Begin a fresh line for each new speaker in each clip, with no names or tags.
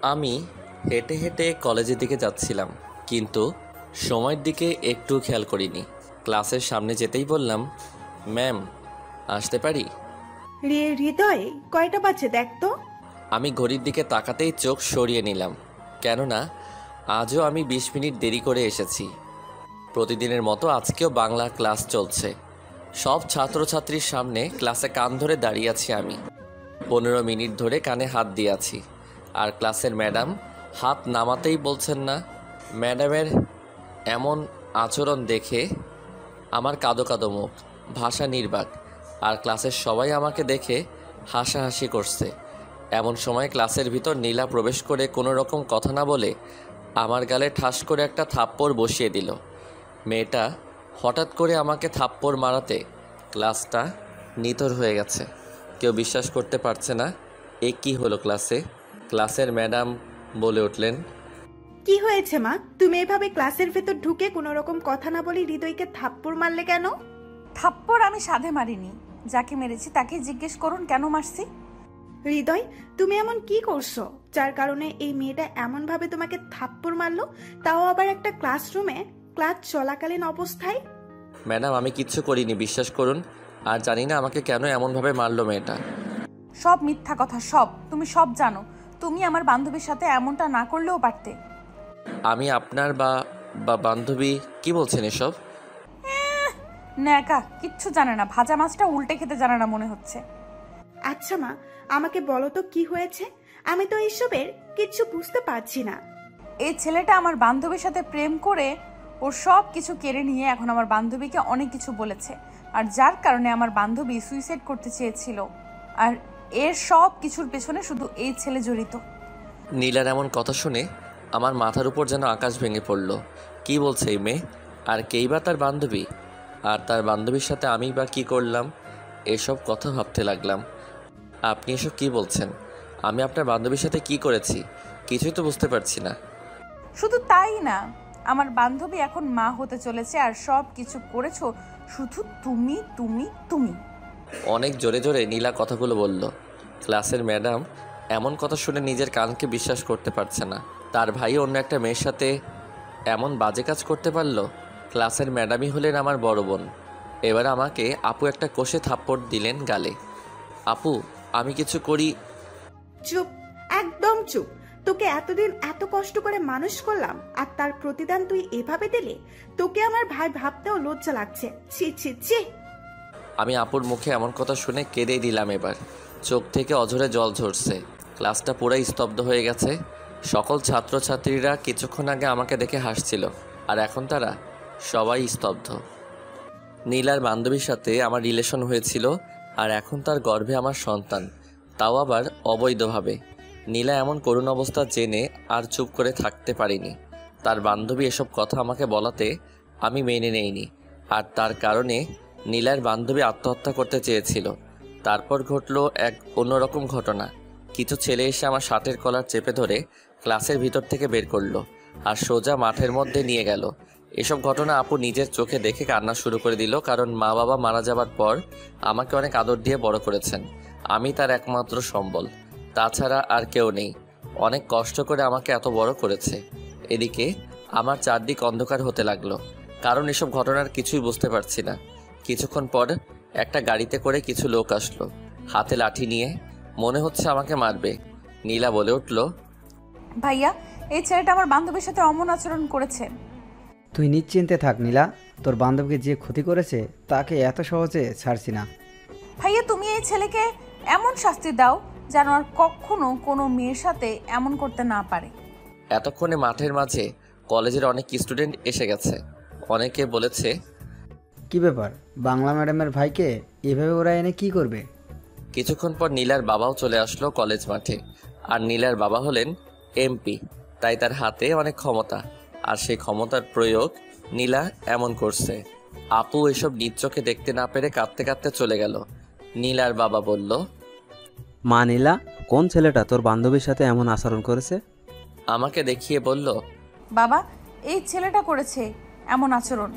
আমি হেঁটে হেঁটে কলেজের দিকে যাচ্ছিলাম, কিন্তু সময়ের দিকে একটু খেয়াল করিনি। ক্লাসের সামনে যেতেই বললাম, ম্যাম, আসতে পারি?
হৃদয়, কয়টা বাজে দেখ তো।
আমি ঘড়ির দিকে তাকাতেই চোখ সরিয়ে নিলাম, কেননা আজও আমি 20 মিনিট দেরি করে এসেছি। প্রতিদিনের মতো আজকেও বাংলা ক্লাস চলছে। সব ছাত্রছাত্রীর সামনে ক্লাসে কান ধরে দাঁড়িয়ে আছি আমি। 15 মিনিট ধরে কানে হাত দিয়ে আছি, আর ক্লাসের ম্যাডাম হাত নামাতেই বলছেন না। ম্যাডামের এমন আচরণ দেখে আমার কাঁদো কাঁদো মুখ, ভাষা নির্বাক, আর ক্লাসের সবাই আমাকে দেখে হাসাহাসি করছে। এমন সময় ক্লাসের ভিতর নীলা প্রবেশ করে কোনো রকম কথা না বলে আমার গালে ঠাস করে একটা থাপ্পড় বসিয়ে দিল। মেয়েটা হঠাৎ করে আমাকে থাপ্পড় মারাতে ক্লাসটা নিথর হয়ে গেছে। কেউ বিশ্বাস করতে পারছে না এ কী হলো ক্লাসে। ক্লাসের ম্যাডাম বলে উঠলেন,
কি হয়েছে মা? তুমি এভাবে ক্লাসের ভেতর ঢুকে কোনো রকম কথা না বলে হৃদয়কে থাপ্পড় মারলে কেন?
থাপ্পড় আমি সাধে মারিনি, যাকে মেরেছি তাকে জিজ্ঞেস করুন কেন মারছি।
হৃদয়, তুমি এমন কি করছো যার কারণে এই মেয়েটা এমন ভাবে তোমাকে থাপ্পড় মারলো, তাও আবার একটা ক্লাসরুমে, ক্লাস চলাকালীন অবস্থায়?
ম্যাডাম, আমি কিচ্ছু করিনি, বিশ্বাস করুন। আর জানি না আমাকে কেন এমনভাবে মারলো মেয়েটা।
সব মিথ্যা কথা, সব। তুমি সব জানো। তুমি আমার বান্ধবীর সাথে এমনটা না করলেও পারতে।
আমি আপনার বান্ধবী? কি বলছেন এসব?
ন্যাকা, কিচ্ছু জানে না। ভাজা মাছটা উল্টে খেতে জানে না মনে হচ্ছে।
আচ্ছা মা, আমাকে বলো তো কি হয়েছে? আমি তো এইসবের কিচ্ছু বুঝতে পারছি না।
এই ছেলেটা আমার বান্ধবীর সাথে প্রেম করে ওর সব কিছু কেড়ে নিয়ে এখন আমার বান্ধবীকে অনেক কিছু বলেছে, আর যার কারণে আমার বান্ধবী সুইসাইড করতে চেয়েছিল। আর এর সব কিছুর পেছনে শুধু এই ছেলে জড়িত।
নীলার এমন কথা শুনে আমার মাথার উপর যেন আকাশ ভেঙে পড়ল। কি বলছে এই মেয়ে? আর কেই বা তার বান্ধবী? আর তার বান্ধবীর সাথে আমি বা কী করলাম? এসব কথা ভাবতে লাগলাম। আপনি এসব কি বলছেন? আমি আপনার বান্ধবীর সাথে কি করেছি কিছুই তো বুঝতে পারছি না।
শুধু তাই না, আমার বান্ধবী এখন মা হতে চলেছে, আর সব কিছু করেছো শুধু তুমি তুমি তুমি।
অনেক জোরে জোরে নীলা কথাগুলো বলল। ক্লাসের ম্যাডাম এমন কথা শুনে নিজের কানকে বিশ্বাস করতে পারছে না। তার ভাই অন্য একটা মেয়ের সাথে এমন বাজে কাজ করতে পারলো। ক্লাসের ম্যাডামই হলেন আমার বড় বোন। এবার আমাকে আপু একটা কষে থাপ্পড় দিলেন গালে। আপু, আমি কিছু করি?
চুপ, একদম চুপ। তোকে এতদিন এত কষ্ট করে মানুষ করলাম, আর তার প্রতিদান তুই এভাবে দিলি? তোকে আমার ভাই ভাবতেও লজ্জা লাগছে। ছি ছি ছি।
আমি আপুর মুখে এমন কথা শুনে কেঁদেই দিলাম। এবার চোখ থেকে অঝরে জল ঝরছে। ক্লাসটা পুরাই স্তব্ধ হয়ে গেছে। সকল ছাত্রছাত্রীরা কিছুক্ষণ আগে আমাকে দেখে হাসছিল, আর এখন তারা সবাই স্তব্ধ। নীলার বান্ধবীর সাথে আমার রিলেশন হয়েছিল, আর এখন তার গর্ভে আমার সন্তান, তাও আবার অবৈধভাবে। নীলা এমন করুণ অবস্থা জেনে আর চুপ করে থাকতে পারিনি। তার বান্ধবী এসব কথা আমাকে বলাতে আমি মেনে নেইনি, আর তার কারণে নীলার বান্ধবী আত্মহত্যা করতে চেয়েছিল। তারপর ঘটলো এক অন্যরকম ঘটনা। কিছু ছেলে এসে আমার শার্টের কলার চেপে ধরে ক্লাসের ভিতর থেকে বের করলো আর সোজা মাঠের মধ্যে নিয়ে গেল। এসব ঘটনা আপু নিজের চোখে দেখে কান্না শুরু করে দিল, কারণ মা বাবা মারা যাবার পর আমাকে অনেক আদর দিয়ে বড় করেছেন। আমি তার একমাত্র সম্বল, তাছাড়া আর কেউ নেই। অনেক কষ্ট করে আমাকে এত বড় করেছে। এদিকে আমার চারদিক অন্ধকার হতে লাগলো, কারণ এসব ঘটনার কিছুই বুঝতে পারছি না। কিছুক্ষণ পর একটা গাড়িতে করে কিছু লোক আসলো, হাতে লাঠি নিয়ে। মনে হচ্ছে আমাকে মারবে। নীলা বলে উঠল,
ভাইয়া, এই ছেলেটা আমার বান্ধবীর সাথে অমন আচরণ করেছে।
তুই নিশ্চিন্তে থাক নীলা, তোর বান্ধবীকে যে ক্ষতি করেছে তাকে এত সহজে ছাড়ছি না।
ভাইয়া, তুমি এই ছেলেকে এমন শাস্তি দাও যেন আর কখনো কোনো মেয়ের সাথে এমন করতে না পারে।
এতক্ষণে মাঠের মাঝে কলেজের অনেক স্টুডেন্ট এসে গেছে। অনেকে বলেছে,
কি ব্যাপার, বাংলা ম্যাডামের ভাইকে এভাবে ওরা এনে কি করবে?
কিছুক্ষণ পর নীলার বাবাও চলে আসলো কলেজ মাঠে। আর নীলার বাবা হলেন এমপি, তাই তার হাতে অনেক ক্ষমতা, আর সেই ক্ষমতার প্রয়োগ নীলা এমন করছে। আপু এসব নিজ চোখে দেখতে না পেরে কাঁদতে কাঁদতে চলে গেল। নীলার বাবা বলল,
মা নীলা, কোন ছেলেটা তোর বান্ধবীর সাথে এমন আচরণ করেছে?
আমাকে দেখিয়ে বলল,
বাবা, এই ছেলেটা করেছে এমন আচরণ।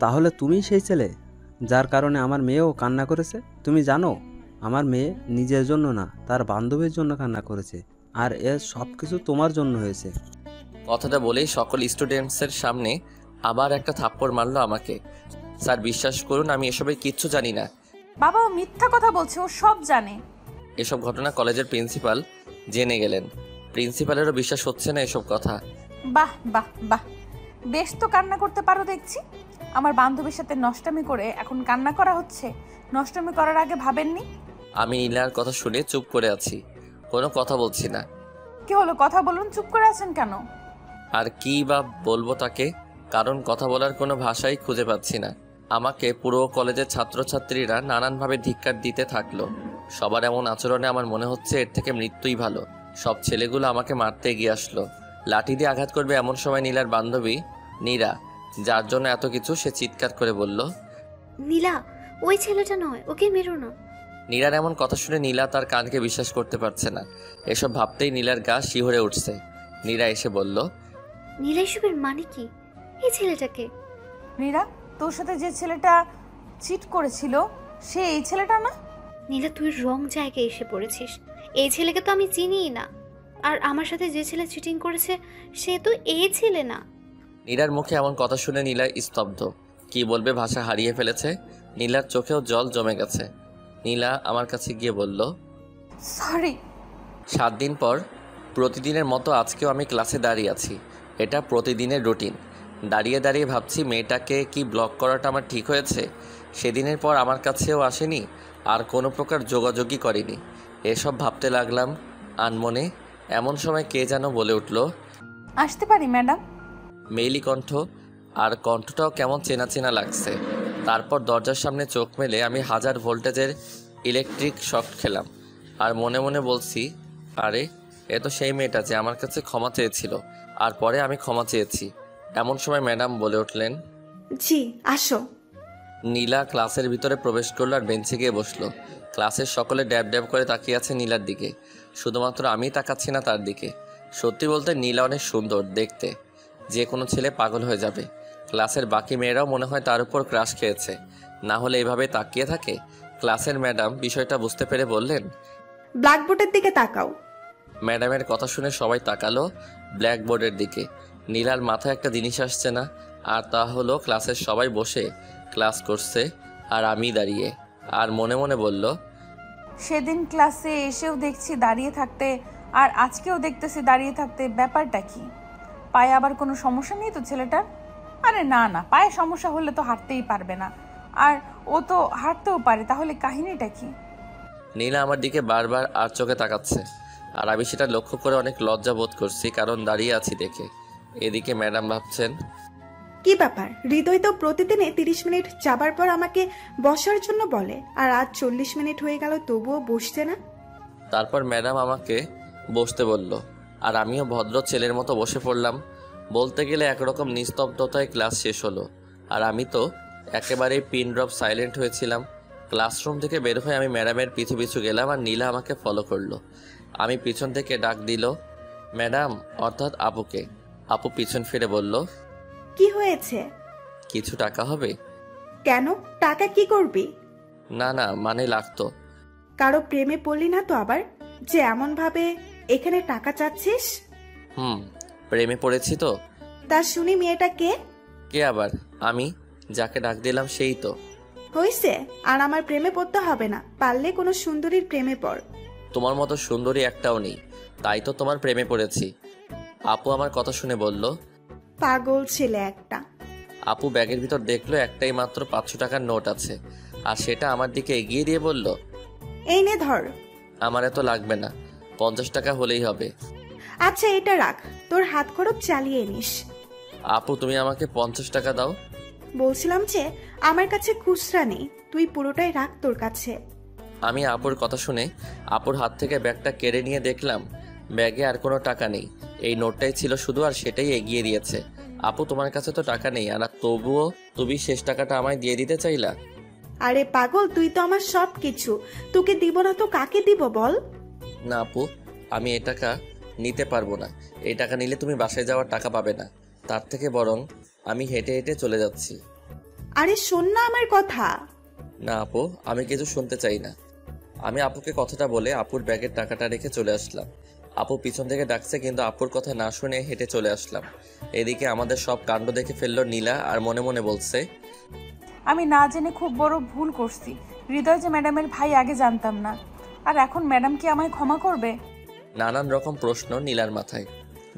তাহলে তুমি সেই ছেলে যার কারণে আমার মেয়েও কান্না করেছে? তুমি জানো, আমার মেয়ে নিজের জন্য না, তার বান্ধবীর জন্য কান্না করেছে। আর এ সব কিছু তোমার জন্য হয়েছে।
কথাটা বলেই সকল স্টুডেন্টসের সামনে আবার একটা থাপ্পড় মারলো আমাকে। স্যার বিশ্বাস করুন, আমি এসবের কিচ্ছু জানি না।
বাবা ও মিথ্যা কথা বলছে, ও সব জানে।
এসব ঘটনা কলেজের প্রিন্সিপাল জেনে গেলেন। প্রিন্সিপালেরও বিশ্বাস হচ্ছে না এসব কথা।
বাহ বাহ বাহ, বেশ তো কান্না করতে পারো দেখছি। আমার বান্ধবীর সাথে নষ্টামি করে এখন কান্না করা হচ্ছে। নষ্টামি করার আগে ভাবেননি?
আমি নীলার কথা শুনে চুপ করে আছি, কোনো কথা বলছি না।
কি হলো, কথা বলুন, চুপ করে আছেন কেন?
আর কি বা বলবো তাকে, কারণ কথা বলার কোনো ভাষাই খুঁজে পাচ্ছি না। আমাকে পুরো কলেজের ছাত্রছাত্রীরা নানানভাবে ধিক্কার দিতে থাকলো। সবার এমন আচরণে আমার মনে হচ্ছে এর থেকে মৃত্যুই ভালো। সব ছেলেগুলো আমাকে মারতে এগিয়ে আসলো, লাঠি দিয়ে আঘাত করবে। এমন সময় নীলার বান্ধবী নীরা, যার জন্য এত কিছু, সে চিৎকার করে বলল,
নীলা, ওই ছেলেটা নয়, ওকে মেরো না।
নীলার এমন কথা শুনে নীলা তার কানকে বিশ্বাস করতে পারছে না। এসব ভাবতেই নীলার গা শিহরে উঠছে। নীরা এসে বলল,
নীলা, এসবের মানে কি? এই ছেলেটাকে?
নীরা, তোর সাথে যে ছেলেটা চিট করেছিল সে এই ছেলেটা না?
নীলা, তুই রং জায়গায় এসে পড়েছিস। এই ছেলেকে তো আমি চিনিই না। আর আমার সাথে যে ছেলে চিটিং করেছে সে তো এই ছেলে না।
নীলার মুখে এমন কথা শুনে নীলা স্তব্ধ। কি বলবে ভাষা হারিয়ে ফেলেছে। নীলার চোখেও জল জমে গেছে। নীলা আমার কাছে গিয়ে বলল,
সরি।
7 দিন পর প্রতিদিনের মতো আজকেও আমি ক্লাসে দাঁড়িয়ে আছি। এটা প্রতিদিনের রুটিন। দাঁড়িয়ে দাঁড়িয়ে ভাবছি মেয়েটাকে কি ব্লক করাটা আমার ঠিক হয়েছে। সেদিনের পর আমার কাছেও আসেনি, আর কোনো প্রকার যোগাযোগই করেনি। এসব ভাবতে লাগলাম আনমনে। এমন সময় কে যেন বলে উঠল,
আসতে পারি ম্যাডাম?
মেইলি কণ্ঠ, আর কণ্ঠটাও কেমন চেনা চেনা লাগছে। তারপর দরজার সামনে চোখ মেলে আমি 1000 ভোল্টেজের ইলেকট্রিক শক খেলাম। আর মনে মনে বলছি, আরে এ তো সেই মেয়েটা যে আমার কাছে ক্ষমা চেয়েছিল, আর পরে আমি ক্ষমা চেয়েছি। এমন সময় ম্যাডাম বলে উঠলেন,
জি আসো।
নীলা ক্লাসের ভিতরে প্রবেশ করলো আর বেঞ্চে গিয়ে বসলো। ক্লাসের সকলে ড্যাব ড্যাব করে তাকিয়ে আছে নীলার দিকে, শুধুমাত্র আমি তাকাচ্ছি না তার দিকে। সত্যি বলতে নীলা অনেক সুন্দর দেখতে, যে কোনো ছেলে পাগল হয়ে যাবে। ক্লাসের বাকি মেয়েরাও মনে হয় তার উপর ক্রাশ খেয়েছে, না হলে এভাবে তাকিয়ে থাকে। ক্লাসের ম্যাডাম বিষয়টা বুঝতে পেরে বললেন,
ব্ল্যাকবোর্ডের দিকে তাকাও।
ম্যাডামের কথা শুনে সবাই তাকালো ব্ল্যাকবোর্ডের দিকে। নীলার মাথায় একটা জিনিস আসছে না, আর তা হলো ক্লাসের সবাই বসে ক্লাস করছে আর আমি দাঁড়িয়ে। আর মনে মনে বলল,
সেদিন ক্লাসে এসেও দেখছি দাঁড়িয়ে থাকতে, আর আজকেও দেখতেছি দাঁড়িয়ে থাকতে, ব্যাপারটা কি? পায়ে আবার কোনো সমস্যা নেই তো ছেলেটার? আরে না না, পায়ে সমস্যা হলে তো হাঁটতেই পারবে না, আর ও তো হাঁটতেও পারে, তাহলে কাহিনীটা কি?
নীলা আমার দিকে বারবার আর চোখে তাকাচ্ছে, আর আমি সেটা লক্ষ্য করে অনেক লজ্জা বোধ করছি, কারণ দাঁড়িয়ে আছি দেখে। এদিকে ম্যাডাম ভাবছেন,
কি ব্যাপার, হৃদয় তো প্রতিদিনে 30 মিনিট যাবার পর আমাকে বসার জন্য বলে, আর আজ 40 মিনিট হয়ে গেল তবুও বসছে না।
তারপর ম্যাডাম আমাকে বসতে বলল, আর আমিও ভদ্র ছেলের মতো বসে পড়লাম। বলতে গেলে একরকম নিস্তব্ধতায় ক্লাস শেষ হলো, আর আমি তো একেবারেই পিন ড্রপ সাইলেন্ট হয়েছিলাম। ক্লাসরুম থেকে বের হয়ে আমি ম্যাডামের পিছু পিছু গেলাম, আর নীলা আমাকে ফলো করলো। আমি পিছন থেকে ডাক দিল, ম্যাডাম, অর্থাৎ আপুকে। আপু পিছন ফিরে বলল,
কি হয়েছে?
কিছু টাকা হবে?
কেন, টাকা কি করবি?
না না, মানে লাগতো।
কারো প্রেমে পড়লি না তো আবার, যে এমন ভাবে এখানে টাকা চাচ্ছিস?
প্রেমে পড়েছি তো।
তা শুনি মেয়েটা কে?
কে আবার? আমি যাকে ডাক দিলাম সেই তো।
হয়েছে, আর আমার প্রেমে পড়তে হবে না, পারলে কোনো সুন্দরীর প্রেমে পড়।
তোমার মতো সুন্দরী একটাও নেই, তাই তো তোমার প্রেমে পড়েছি। আপু আমার কথা শুনে বলল,
পাগল ছেলে একটা।
আপু ব্যাগের ভিতর দেখলো একটাই মাত্র 500 টাকার নোট আছে, আর সেটা আমার দিকে এগিয়ে দিয়ে বলল,
এই নে ধর।
আমার এত লাগবে না, 50 টাকা হলেই হবে।
আচ্ছা এটা রাখ, তোর হাত খরচ চালিয়ে নিস।
আপু তুমি আমাকে 50 টাকা দাও।
বলছিলাম যে আমার কাছে খুচরা নেই, তুই পুরোটাই রাখ তোর কাছে।
আমি আপুর কথা শুনে আপুর হাত থেকে ব্যাগটা কেড়ে নিয়ে দেখলাম ব্যাগে আর কোনো টাকা নেই, এই নোটটাই ছিল শুধু, আর সেটাই এগিয়ে দিয়েছে। আপু তোমার কাছে তো টাকা নেই, আর তবুও তুমি শেষ টাকাটা আমায় দিয়ে দিতে চাইলা।
আরে পাগল, তুই তো আমার সব কিছু, তোকে দিব না তো কাকে দিব বল?
না আপু, আমি এই টাকা নিতে পারবো না। এই টাকা নিলে তুমি বাসায় যাওয়ার টাকা পাবে না, তার থেকে বরং আমি হেঁটে হেঁটে চলে যাচ্ছি।
আরে শোন না আমার কথা।
না আপু, আমি কিছু শুনতে চাই না। আমি আপুকে কথাটা বলে আপুর ব্যাগের টাকাটা রেখে চলে আসলাম। আপু পিছন থেকে ডাকছে, কিন্তু আপুর কথা না শুনে হেঁটে চলে আসলাম। এদিকে আমাদের সব কাণ্ড দেখে ফেললো নীলা, আর মনে মনে বলছে,
আমি না জেনে খুব বড় ভুল করছি। হৃদয় যে ম্যাডামের ভাই আগে জানতাম না, আর এখন ম্যাডাম কি আমায় ক্ষমা করবে?
নানান রকম প্রশ্ন নীলার মাথায়।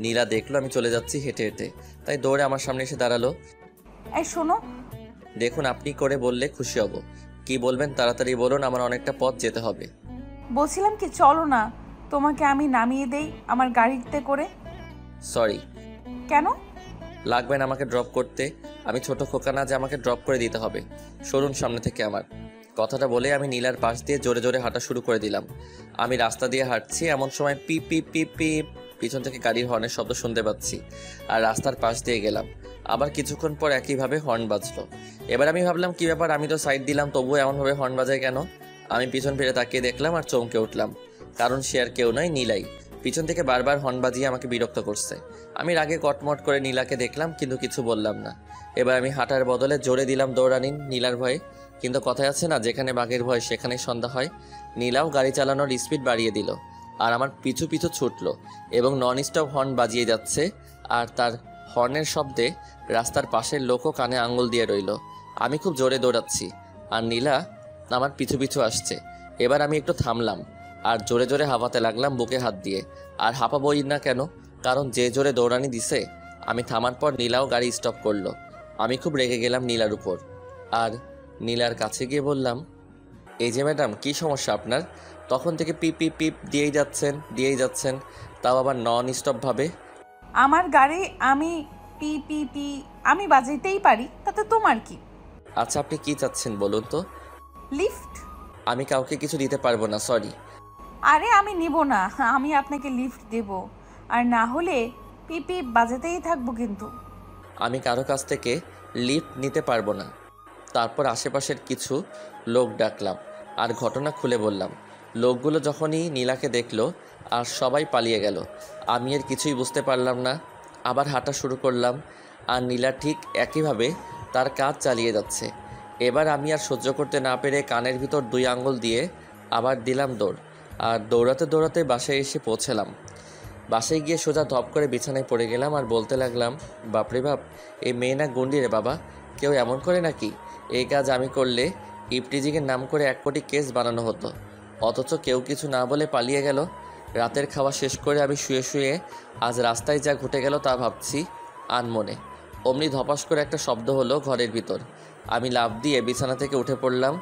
নীলা দেখলো আমি চলে যাচ্ছি হেঁটে হেঁটে, তাই দৌড়ে আমার সামনে এসে দাঁড়ালো।
এই শোনো,
দেখুন, আপনি করে বললে খুশি হব। কি বলবেন তাড়াতাড়ি বলুন, আমার অনেকটা পথ যেতে হবে।
বলছিলাম কি চলো না, তোমাকে আমি নামিয়ে দেই আমার গাড়িতে করে।
সরি।
কেন?
লাগবে না আমাকে ড্রপ করতে, আমি ছোট খোকা না যে আমাকে ড্রপ করে দিতে হবে। সরুন সামনে থেকে আমার। কথাটা বলে আমি নীলার পাশ দিয়ে জোরে জোরে হাঁটা শুরু করে দিলাম। আমি রাস্তা দিয়ে হাঁটছি, এমন সময় পিপ পিপ পিপ পিপ পিছন থেকে গাড়ির হর্নের শব্দ শুনতে পাচ্ছি, আর রাস্তার পাশ দিয়ে গেলাম। আবার কিছুক্ষণ পর একইভাবে হর্ন বাজলো। এবার আমি ভাবলাম কি ব্যাপার, আমি তো সাইড দিলাম, তবুও এমনভাবে হর্ন বাজায় কেন? আমি পিছন ফিরে তাকিয়ে দেখলাম আর চমকে উঠলাম, কারণ সে আর কেউ নয়, নীলাই। পিছন থেকে বারবার হর্ন বাজিয়ে আমাকে বিরক্ত করছে। আমি রাগে কটমট করে নীলাকে দেখলাম, কিন্তু কিছু বললাম না। এবার আমি হাঁটার বদলে জোরে দিলাম দৌড়ানি নীলার ভয়ে। কিন্তু কথায় আছে না, যেখানে বাঘের ভয় সেখানেই সন্ধ্যা হয়। নীলাও গাড়ি চালানোর স্পিড বাড়িয়ে দিল, আর আমার পিছু পিছু ছুটলো এবং নন স্টপ হর্ন বাজিয়ে যাচ্ছে। আর তার হর্নের শব্দে রাস্তার পাশের লোকও কানে আঙুল দিয়ে রইল। আমি খুব জোরে দৌড়াচ্ছি, আর নীলা আমার পিছু পিছু আসছে। এবার আমি একটু থামলাম, আর জোরে জোরে হাঁপাতে লাগলাম বুকে হাত দিয়ে। আর হাঁপাবই না কেন, কারণ যে জোরে দৌড়ানি দিছে। আমি থামার পর নীলাও গাড়ি স্টপ করলো। আমি খুব রেগে গেলাম নীলার উপর, আর নীলার কাছে গিয়ে বললাম, এই যে ম্যাডাম, কি সমস্যা আপনার? তখন থেকে পিপ পিপ পিপ দিয়েই যাচ্ছেন, তাও আবার নন স্টপ ভাবে।
আমার গাড়ি আমি পি পি পি আমি বাজাইতেই পারি, তাতে তোমার কি?
আচ্ছা, আপনি কি চাচ্ছেন বলুন তো?
লিফট?
আমি কাউকে কিছু দিতে পারবো না, সরি।
আরে আমি নিব না, আমি আপনাকে লিফট দেব, আর না হলে পিপি বাজাতেই থাকবো কিন্তু।
আমি কারো কাছ থেকে লিফট নিতে পারবো না। তারপর আশেপাশের কিছু লোক ডাকলাম আর ঘটনা খুলে বললাম। লোকগুলো যখনই নীলাকে দেখলো আর সবাই পালিয়ে গেল, আমি আর কিছুই বুঝতে পারলাম না। আবার হাঁটা শুরু করলাম, আর নীলা ঠিক একইভাবে তার কাজ চালিয়ে যাচ্ছে। এবার আমি আর সহ্য করতে না পেরে কানের ভিতর 2 আঙ্গুল দিয়ে আবার দিলাম দৌড়, আর দৌড়াতে দৌড়াতে বাসায় এসে পৌঁছালাম। বাসায় গিয়ে সোজা ধপ করে বিছানায় পড়ে গেলাম, আর বলতে লাগলাম, বাপরে বাপ, এই মেয়ে না গন্ডি রে বাবা, কেউ এমন করে নাকি? এই কাজ আমি করলে ইপটিজিকের নাম করে 1 কোটি কেস বানানো হতো, অথচ কেউ কিছু না বলে পালিয়ে গেল। রাতের খাওয়া শেষ করে আমি শুয়ে শুয়ে আজ রাস্তায় যা ঘটে গেল তা ভাবছি আনমনে। অমনি ধপাস করে একটা শব্দ হলো ঘরের ভিতর। আমি লাফ দিয়ে বিছানা থেকে উঠে পড়লাম,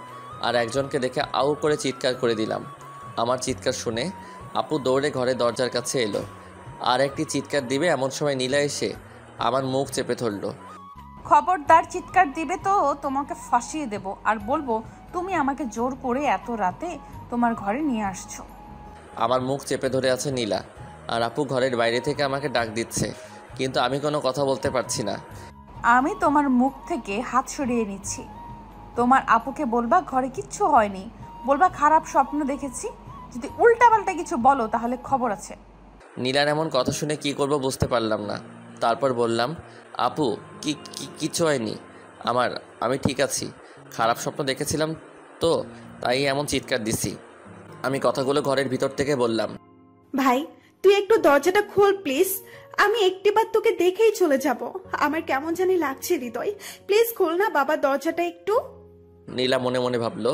আর একজনকে দেখে আউ করে চিৎকার করে দিলাম। আমার চিৎকার শুনে আপু দৌড়ে ঘরের দরজার কাছে এলো, আর একটি চিৎকার দিবে এমন সময় নীলা এসে আমার মুখ চেপে ধরলো।
খবরদার চিৎকার দিবে তো তোমাকে ফাঁসিয়ে দেব, আর বলবো তুমি আমাকে জোর করে এত রাতে তোমার ঘরে নিয়ে আসছো।
আমার মুখ চেপে ধরে আছে নীলা, আর আপু ঘরের বাইরে থেকে আমাকে ডাক দিচ্ছে, কিন্তু আমি কোনো কথা বলতে পারছি না।
আমি তোমার মুখ থেকে হাত সরিয়ে নিচ্ছি। তোমার আপুকে বলবা ঘরে কিচ্ছু হয়নি, বলবা খারাপ স্বপ্ন দেখেছি। যদি উল্টাপাল্টা কিছু বলো তাহলে খবর আছে।
নীলার এমন কথা শুনে কি করব বুঝতে পারলাম না। তারপর বললাম, আপু কিছু হয়নি আমার, আমি ঠিক আছি। খারাপ স্বপ্ন দেখেছিলাম তো, তাই এমন চিৎকার দিছি। আমি কথাগুলো ঘরের ভিতর থেকে বললাম।
ভাই, তুই একটু দরজাটা খোল প্লিজ। আমি একটিবার তোকে দেখেই চলে যাব। আমার কেমন জানি লাগছে হৃদয়, প্লিজ খোল না বাবা দরজাটা একটু।
নীলা মনে মনে ভাবলো,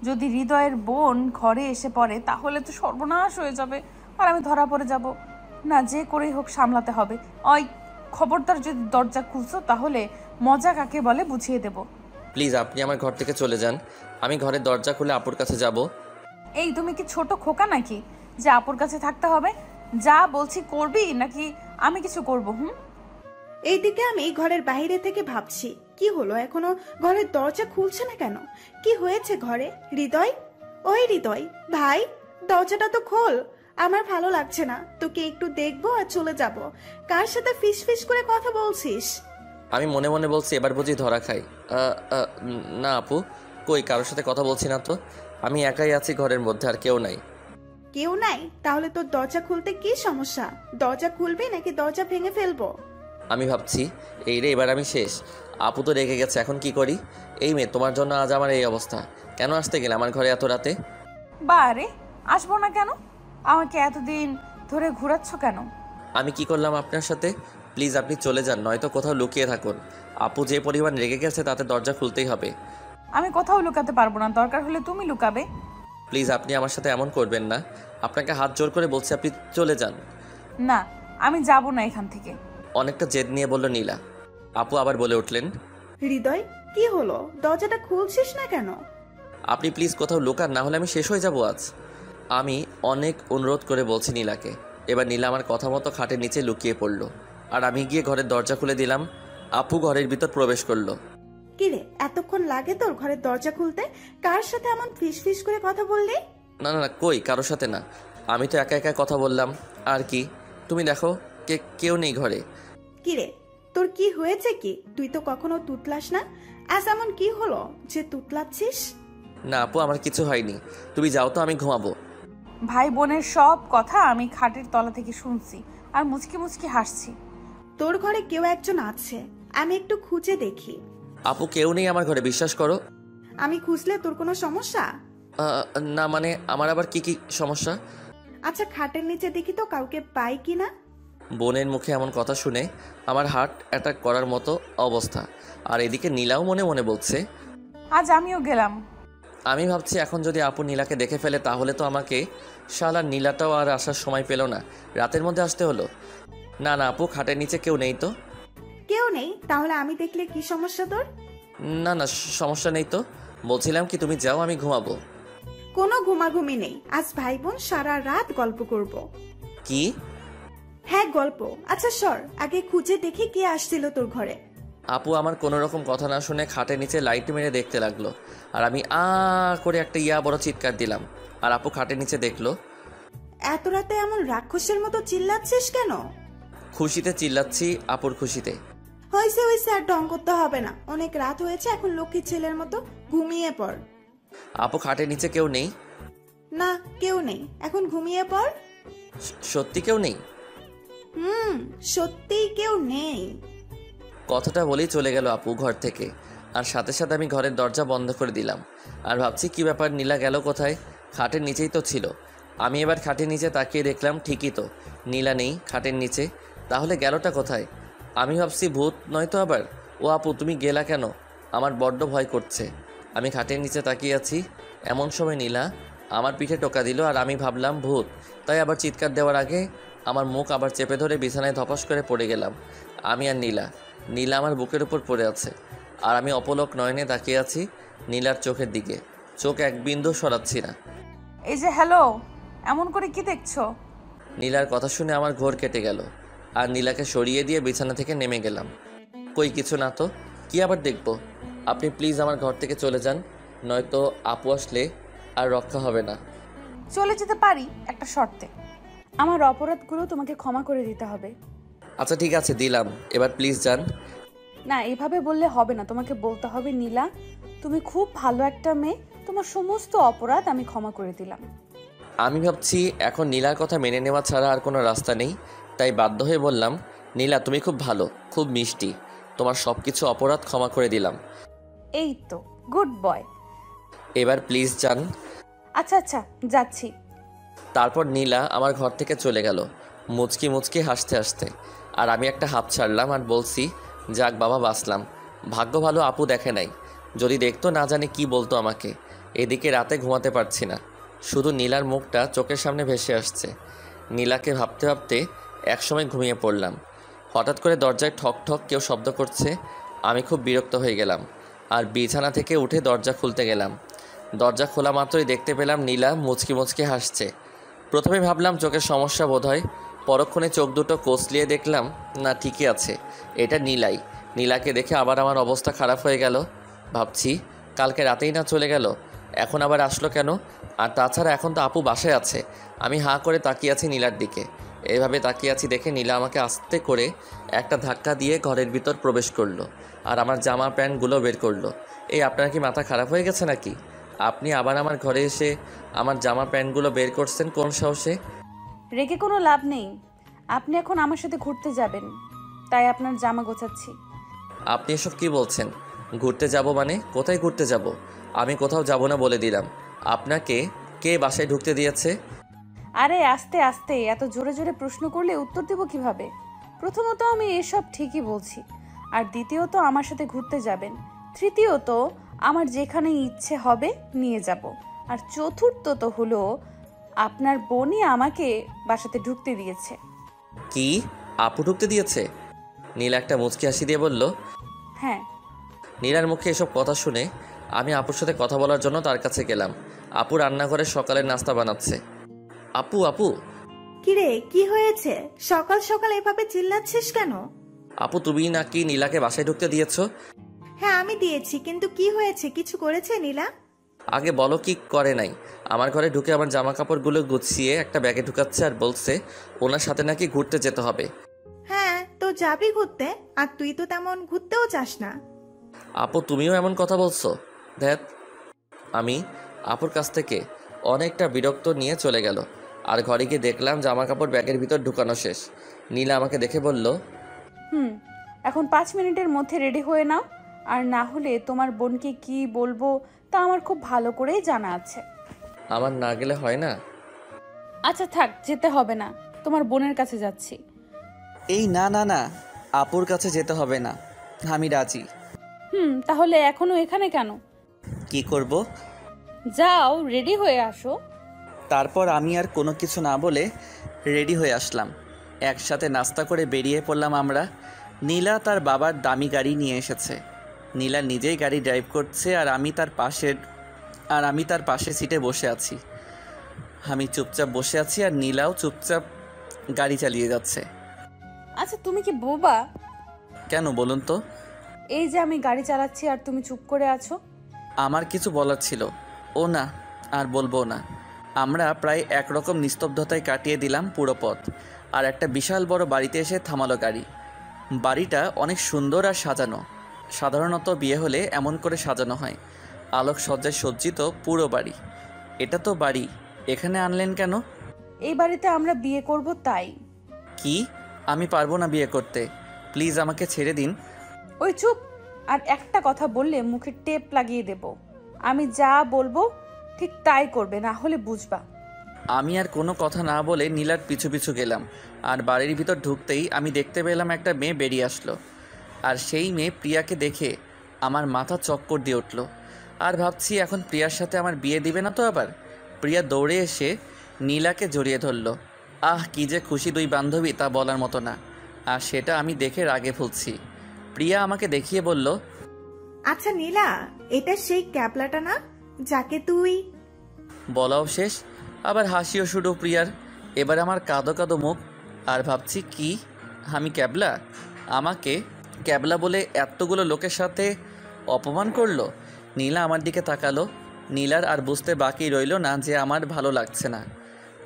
যদি হৃদয়ের বোন ঘরে এসে পড়ে তাহলে তো সর্বনাশ হয়ে যাবে, আর আমি ধরা পড়ে যাব। না, যে করেই হোক সামলাতে হবে। ওই খবরদার যদি দরজা খুলছো তাহলে মজা কাকে বলে বুঝিয়ে দেব।
প্লিজ আপনি আমার ঘর থেকে চলে যান, আমি ঘরের দরজা খুলে আপুর কাছে যাব।
এই তুমি কি ছোট খোকা নাকি যে আপুর কাছে থাকতে হবে? যা বলছি করবি নাকি আমি কিছু করব?
এইদিকে আমি ঘরের বাইরে থেকে ভাবছি, কি হলো এখনো ঘরের দরজা খুলছে না কেন? কি হয়েছে ঘরে? হৃদয়, ওই হৃদয় ভাই, দরজাটা তো খোল। আমার ভালো লাগছে না, তোকে একটু দেখবো আর চলে যাব। কার সাথে ফিস ফিস করে কথা বলছিস?
আমি মনে মনে বলছি, এবার বুঝি ধরা খাই। না আপু, কই কারোর সাথে কথা বলছি না তো। আমি একাই আছি ঘরের মধ্যে, আর কেউ নাই।
কেউ নাই? তাহলে তোর দরজা খুলতে কি সমস্যা? দরজা খুলবি নাকি দরজা ভেঙে ফেলবো?
আমি ভাবছি, এই রে এবার আমি শেষ। আপু তো রেগে গেছে, এখন কি করি? এই মেয়ে, তোমার জন্য আজ আমার এই অবস্থা। কেন আসতে গেলে আমার ঘরে এত রাতে?
বারে আসবো না কেন? আমাকে এতদিন ধরে ঘোরাচ্ছ কেন?
আমি কি করলাম আপনার সাথে? প্লিজ আপনি চলে যান, নয়তো কোথাও লুকিয়ে থাকুন। আপু যে পরিমাণ রেগে গেছে তাতে দরজা খুলতেই হবে।
আমি কোথাও লুকাতে পারবো না, দরকার হলে তুমি লুকাবে।
প্লিজ আপনি আমার সাথে এমন করবেন না। আপনাকে হাত জোর করে বলছি, আপনি চলে যান।
না, আমি যাব না এখান থেকে।
অনেকটা জেদ নিয়ে বলল নীলা। আপু আবার বলে উঠলেন,
হৃদয়, কি হলো? দরজাটা খুলছিস না কেন?
আপনি প্লিজ কোথাও লুকান, না হলে আমি শেষ হয়ে যাব আজ। আমি অনেক অনুরোধ করে বলছি নীলাকে। এবার নীলা আমার কথা মতো খাটের নিচে লুকিয়ে পড়ল, আর আমি গিয়ে ঘরের দরজা খুলে দিলাম। আপু ঘরের ভিতর প্রবেশ করলো।
কিরে, এতক্ষণ লাগে তোর ঘরের দরজা খুলতে? কার সাথে এমন ফিস ফিস করে কথা বললি?
না না না, কই কারোর সাথে না। আমি তো একা একা কথা বললাম। আর কি, তুমি দেখো কেউ নেই ঘরে।
কিরে, তোর কি হয়েছে? কি তুই তো কখনো তুতলাস না, আজ এমন কি হলো যে তুতলাচ্ছিস?
না আপু, আমার কিছু হয়নি। তুমি যাও তো, আমি ঘুমাবো।
ভাই বোনের সব কথা আমি খাটের তলা থেকে শুনছি আর মুচকি মুচকি হাসছি।
তোর ঘরে কেউ একজন আছে, আমি একটু খুঁজে দেখি।
আপু কেউ নেই আমার ঘরে, বিশ্বাস করো।
আমি খুঁজলে তোর কোনো সমস্যা?
না মানে আমার আবার কি সমস্যা?
আচ্ছা, খাটের নিচে দেখি তো কাউকে পাই কিনা।
বোনের মুখে এমন কথা শুনে আমার হার্ট অ্যাটাক করার মতো অবস্থা। আর এদিকে নীলাও মনে মনে বলছে,
আজ আমিও গেলাম।
আমি ভাবছি এখন যদি আপু নীলাকে দেখে ফেলে তাহলে তো আমাকে, শালা নীলাটাও আর আসার সময় পেল না, রাতের মধ্যে আসতে হলো। না না আপু, খাটের নিচে কেউ নেই তো।
কেউ নেই? তাহলে আমি দেখলে কি সমস্যা তোর?
না না, সমস্যা নেই তো। বলছিলাম কি, তুমি যাও, আমি ঘুমাবো।
কোনো ঘুমাঘুমি নেই, আজ ভাই বোন সারা রাত গল্প করব।
কি?
হ্যাঁ গল্প। আচ্ছা সর, আগে খুঁজে দেখি কে আসছিল তোর ঘরে।
আপু আমার কোনো রকম কথা না শুনে খাটের নিচে লাইট মেরে দেখতে লাগলো, আর আমি করে একটা বড় চিৎকার দিলাম। আর আপু খাটের নিচে দেখলো।
এত রাতে এমন রাক্ষসের মতো চিল্লাচ্ছিস কেন?
খুশিতে চিল্লাচ্ছি, আপুর খুশিতে।
হয়েছে হয়েছে, আর ঢং করতে হবে না, অনেক রাত হয়েছে, এখন লক্ষ্মী ছেলের মতো ঘুমিয়ে পড়।
আপু খাটের নিচে কেউ নেই?
না, কেউ নেই, এখন ঘুমিয়ে পড়।
সত্যি কেউ নেই?
সত্যিই কেউ নেই।
কথাটা বলেই চলে গেল আপু ঘর থেকে, আর সাথে সাথে আমি ঘরের দরজা বন্ধ করে দিলাম। আর ভাবছি কি ব্যাপার, নীলা গেল কোথায়? খাটের নিচেই তো ছিল। আমি এবার খাটের নিচে তাকিয়ে দেখলাম ঠিকই তো, নীলা নেই খাটের নিচে। তাহলে গেলটা কোথায়? আমি ভাবছি ভূত নয় তো আবার। ও আপু তুমি গেলা কেন? আমার বড্ড ভয় করছে। আমি খাটের নিচে তাকিয়ে আছি, এমন সময় নীলা আমার পিঠে টোকা দিল, আর আমি ভাবলাম ভূত, তাই আবার চিৎকার দেওয়ার আগে আমার মুখ আবার চেপে ধরে বিছানায় ধপাস করে পড়ে গেলাম। আমি আর নীলা আমার বুকের উপর পড়ে আছে, আর আমি অপলক নয়নে তাকিয়ে আছি নীলার চোখের দিকে, চোখ এক বিন্দু সরাচ্ছি না।
এই যে হ্যালো, এমন করে কি দেখছো?
নীলার কথা শুনে আমার ঘোর কেটে গেল, আর নীলাকে সরিয়ে দিয়ে বিছানা থেকে নেমে গেলাম। কই কিছু না তো, কি আবার দেখব? আপনি প্লিজ আমার ঘর থেকে চলে যান, নয়তো আপু আসলে আর রক্ষা হবে না।
চলে যেতে পারি একটা শর্তে। আমার অপরাধগুলো তোমাকে ক্ষমা করে দিতে হবে।
আচ্ছা ঠিক আছে, দিলাম, এবার প্লিজ যান।
না, এভাবে বললে হবে না, তোমাকে বলতে হবে নীলা তুমি খুব ভালো একটা মেয়ে, তোমার সমস্ত অপরাধ আমি ক্ষমা করে দিলাম।
আমি ভাবছি এখন নীলার কথা মেনে নেওয়া ছাড়া আর কোনো রাস্তা নেই, তাই বাধ্য হয়ে বললাম, নীলা তুমি খুব ভালো, খুব মিষ্টি, তোমার সব কিছু অপরাধ ক্ষমা করে দিলাম।
এই তো, গুড বয়।
এবার প্লিজ যান।
আচ্ছা আচ্ছা, যাচ্ছি।
তারপর নীলা আমার ঘর থেকে চলে গেল মুচকি মুচকি হাসতে হাসতে, আর আমি একটা হাঁপ ছাড়লাম আর বলছি, যাক বাবা বাঁচলাম, ভাগ্য ভালো আপু দেখে নাই, যদি দেখতো না জানি কি বলতো আমাকে। এদিকে রাতে ঘুমাতে পারছি না, শুধু নীলার মুখটা চোখের সামনে ভেসে আসছে। নীলাকে ভাবতে ভাবতে একসময় ঘুমিয়ে পড়লাম। হঠাৎ করে দরজায় ঠক ঠক কেউ শব্দ করছে, আমি খুব বিরক্ত হয়ে গেলাম, আর বিছানা থেকে উঠে দরজা খুলতে গেলাম। দরজা খোলা মাত্রই দেখতে পেলাম নীলা মুচকি মুচকি হাসছে। প্রথমে ভাবলাম চোখের সমস্যা বোধহয়, পরক্ষণে চোখ দুটো কচলিয়ে দেখলাম না ঠিকই আছে, এটা নীলাই। নীলাকে দেখে আবার আমার অবস্থা খারাপ হয়ে গেল। ভাবছি কালকে রাতেই না চলে গেল, এখন আবার আসলো কেন? আর তাছাড়া এখন তো আপু বাসায় আছে। আমি হাঁ করে তাকিয়ে আছি নীলার দিকে। এইভাবে তাকিয়ে আছি দেখে নীলা আমাকে আস্তে করে একটা ধাক্কা দিয়ে ঘরের ভিতর প্রবেশ করলো, আর আমার জামা প্যান্টগুলো বের করলো। এই আপনার কি মাথা খারাপ হয়ে গেছে নাকি? আপনি আবার আমার ঘরে এসে আমার জামা প্যান্টগুলো বের করছেন কোন সাহসে?
রেখে কোনো লাভ নেই, আপনি এখন আমার সাথে ঘুরতে যাবেন, তাই আপনার জামা গোছাচ্ছি।
আপনি এসব কি বলছেন? ঘুরতে যাব মানে? কোথায় ঘুরতে যাব? আমি কোথাও যাব না বলে দিলাম। আপনাকে কে বাসায় ঢুকতে দিয়েছে?
আরে আস্তে আস্তে, এত জোরে জোরে প্রশ্ন করলে উত্তর দেব কিভাবে? প্রথমত আমি এসব ঠিকই বলছি, আর দ্বিতীয়ত আমার সাথে ঘুরতে যাবেন, তৃতীয়ত আমার যেখানে ইচ্ছে হবে নিয়ে যাব, আর চতুর্থত হলো আপনার বোনই আমাকে বাসাতে ঢুকতে দিয়েছে।
কি? আপু ঢুকতে দিয়েছে? নীলা একটা মুচকি হাসি দিয়ে বলল।
হ্যাঁ।
নীলার মুখে এসব কথা শুনে আমি আপুর সাথে কথা বলার জন্য তার কাছে গেলাম। আপু রান্নাঘরে সকালের নাস্তা বানাচ্ছে। আপু আপু
কিরে, কি হয়েছে? সকাল সকাল এভাবে চিল্লাচ্ছিস কেন?
আপু, তুমি নাকি নীলাকে বাসায় ঢুকতে দিয়েছো?
হ্যাঁ আমি দিয়েছি, কিন্তু কি হয়েছে? কিছু করেছে নীলা?
আগে বলো কি করে নাই। আমার ঘরে ঢুকে আমার জামা কাপড়গুলো গুছিয়ে একটা ব্যাগে ঢুকাচ্ছে আর বলছে ওনার সাথে নাকি ঘুরতে যেতে হবে।
হ্যাঁ তো যাবি ঘুরতে, আর তুই তো তেমন ঘুরতেও চাস না।
আপু, তুমিও এমন কথা বলছো? ধ্যাত। আমি আপুর কাছ থেকে অনেকটা বিরক্ত নিয়ে চলে গেল, আর ঘরে গিয়ে দেখলাম জামা কাপড় ব্যাগের ভিতর ঢুকানো শেষ। নীলা আমাকে দেখে বলল,
এখন 5 মিনিটের মধ্যে রেডি হয়ে নাও, আর না হলে তোমার বোনকে কি বলবো তা আমার খুব ভালো করেই জানা আছে।
আমার না গেলে হয় না?
আচ্ছা থাক, যেতে হবে না, তোমার বোনের কাছে যাচ্ছি।
এই না না না, আপুর কাছে যেতে হবে না, আমি রাজি।
তাহলে এখনো এখানে কেন?
কি করব?
যাও রেডি হয়ে আসো।
তারপর আমি আর কোনো কিছু না বলে রেডি হয়ে আসলাম। একসাথে নাস্তা করে বেরিয়ে পড়লাম আমরা। নীলা তার বাবার দামি গাড়ি নিয়ে এসেছে। নীলা নিজেই গাড়ি ড্রাইভ করছে, আর আমি তার পাশের সিটে বসে আছি। আমি চুপচাপ বসে আছি, আর নীলাও চুপচাপ গাড়ি চালিয়ে যাচ্ছে।
আচ্ছা তুমি কি বোবা?
কেন বলুন তো?
এই যে আমি গাড়ি চালাচ্ছি আর তুমি চুপ করে আছো।
আমার কিছু বলার ছিল। ও না, আর বলবো না। আমরা প্রায় একরকম নিস্তব্ধতায় কাটিয়ে দিলাম পুরো পথ, আর একটা বিশাল বড় বাড়িতে এসে থামালো গাড়ি। বাড়িটা অনেক সুন্দর আর সাজানো। সাধারণত বিয়ে হলে এমন করে সাজানো হয়, আলোকসজ্জায় সজ্জিত পুরো বাড়ি। এটা তো বাড়ি, এখানে আনলেন কেন?
এই বাড়িতে আমরা বিয়ে করব তাই।
কি? আমি পারবো না বিয়ে করতে, প্লিজ আমাকে ছেড়ে দিন।
ওই চুপ, আর একটা কথা বললে মুখে টেপ লাগিয়ে দেব। আমি যা বলবো ঠিক তাই করবে, না হলে বুঝবা।
আমি আর কোনো কথা না বলে নীলার পিছু পিছু গেলাম, আর বাড়ির ভিতর ঢুকতেই আমি দেখতে পেলাম একটা মেয়ে বেরিয়ে আসলো। আর সেই মেয়ে প্রিয়াকে দেখে আমার মাথা চক্কর দিয়ে উঠল। আর ভাবছি এখন প্রিয়ার সাথে আমার বিয়ে দিবে না তো আবার। প্রিয়া দৌড়ে এসে নীলাকে জড়িয়ে ধরল। আহ, কি যে খুশি দুই বান্ধবী তা বলার মতো না। আর সেটা আমি দেখে রাগে ফুলছি। প্রিয়া আমাকে দেখিয়ে বলল,
আচ্ছা নীলা, এটা সেই ক্যাবলাটা না যাকে তুই...
বলাও শেষ, আবার হাসিও শুরু প্রিয়ার। এবার আমার কাঁদো কাঁদো মুখ, আর ভাবছি কি আমি ক্যাবলা? আমাকে ক্যাবলা বলে এতগুলো লোকের সাথে অপমান করলো। নীলা আমার দিকে তাকালো। নীলার আর বুঝতে বাকি রইল না যে আমার ভালো লাগছে না,